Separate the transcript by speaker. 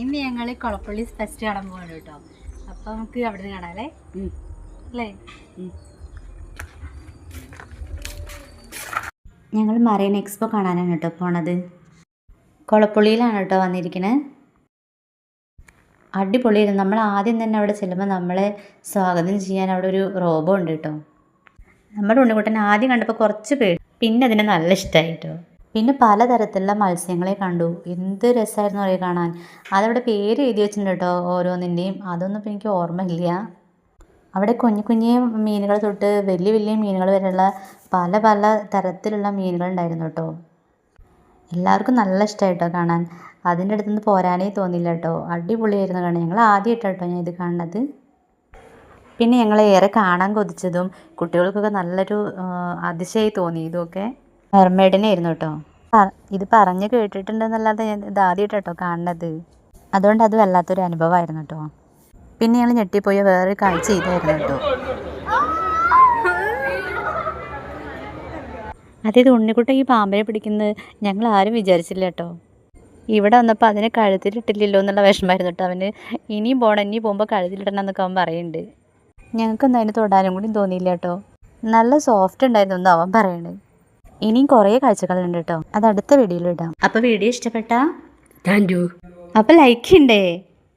Speaker 1: ഇന്ന് ഞങ്ങൾ കൊളപ്പള്ളി ഫെസ്റ്റ് കാണാൻ പോകണം കേട്ടോ. അപ്പം നമുക്ക് അവിടെ നിന്ന് കാണാല്ലേ അല്ലേ?
Speaker 2: ഞങ്ങൾ മറൈൻ എക്സ്പോ കാണാനാണ് കേട്ടോ പോണത്. കൊളപ്പള്ളിയിലാണ് കേട്ടോ വന്നിരിക്കുന്നത്. അടിപൊളിയായിരുന്നു. നമ്മൾ ആദ്യം തന്നെ അവിടെ ചെല്ലുമ്പോൾ നമ്മളെ സ്വാഗതം ചെയ്യാൻ അവിടെ ഒരു റോബോ ഉണ്ട് കേട്ടോ. നമ്മുടെ ഉണ്ണിക്കുട്ടൻ ആദ്യം കണ്ടപ്പോൾ കുറച്ച് പേടി, പിന്നെ അതിനെ നല്ല ഇഷ്ടമായി കേട്ടോ. പിന്നെ പലതരത്തിലുള്ള മത്സ്യങ്ങളെ കണ്ടു. എന്ത് രസമായിരുന്നു അറിയാം കാണാൻ. അതവിടെ പേര് എഴുതി വെച്ചിട്ടുണ്ട് കേട്ടോ ഓരോന്നിൻ്റെയും. അതൊന്നും ഇപ്പം എനിക്ക് ഓർമ്മയില്ല. അവിടെ കുഞ്ഞു കുഞ്ഞു മീനുകൾ തൊട്ട് വലിയ വലിയ മീനുകൾ വരെയുള്ള പല പല തരത്തിലുള്ള മീനുകളുണ്ടായിരുന്നു കേട്ടോ. എല്ലാവർക്കും നല്ല ഇഷ്ടമായിട്ടോ കാണാൻ. അതിൻ്റെ അടുത്തുനിന്ന് പോരാനേ തോന്നില്ല കേട്ടോ. അടിപൊളിയായിരുന്നു കാണാൻ. ഞങ്ങൾ ആദ്യമായിട്ടാണ് കേട്ടോ ഞാൻ ഇത് കാണുന്നത്. പിന്നെ ഞങ്ങൾ ഏറെ കാണാൻ കൊതിച്ചതും കുട്ടികൾക്കൊക്കെ നല്ലൊരു അതിശയമായി തോന്നി ഇതൊക്കെ മെർമെയ്ഡിനായിരുന്നു കേട്ടോ. ഇത് പറഞ്ഞ് കേട്ടിട്ടുണ്ടെന്നല്ലാതെ ഞാൻ ഇത് ആദ്യമായിട്ടാണ് കേട്ടോ കാണുന്നത്. അതുകൊണ്ട് അത് വല്ലാത്തൊരു അനുഭവമായിരുന്നു കേട്ടോ. പിന്നെ ഞങ്ങൾ ഞെട്ടിപ്പോയ വേറൊരു കാഴ്ച ഇതായിരുന്നു കേട്ടോ. അതായത് ഉണ്ണിക്കുട്ടൻ ഈ പാമ്പിനെ പിടിക്കുന്നത് ഞങ്ങൾ ആരും വിചാരിച്ചില്ല കേട്ടോ. ഇവിടെ വന്നപ്പോൾ അതിനെ കഴുത്തിലിട്ടില്ലല്ലോ എന്നുള്ള വിഷമമായിരുന്നു കേട്ടോ അവന്. ഇനിയും പോകുമ്പോൾ കഴുത്തിലിടണം എന്നൊക്കെ അവൻ പറയുന്നുണ്ട്. ഞങ്ങൾക്കൊന്നും അതിന് തൊടാനും കൂടി തോന്നിയില്ല കേട്ടോ. നല്ല സോഫ്റ്റ് ഉണ്ടായിരുന്നു എന്ന് അവൻ പറയുന്നത്. ഇനിയും കുറേ കാഴ്ചകളുണ്ട് കേട്ടോ. അത് അടുത്ത വീഡിയോയിൽ ഇടാം. അപ്പോൾ വീഡിയോ ഇഷ്ടപ്പെട്ടാ
Speaker 1: താങ്ക് യു.
Speaker 2: അപ്പോൾ ലൈക്ക് ഉണ്ടേ.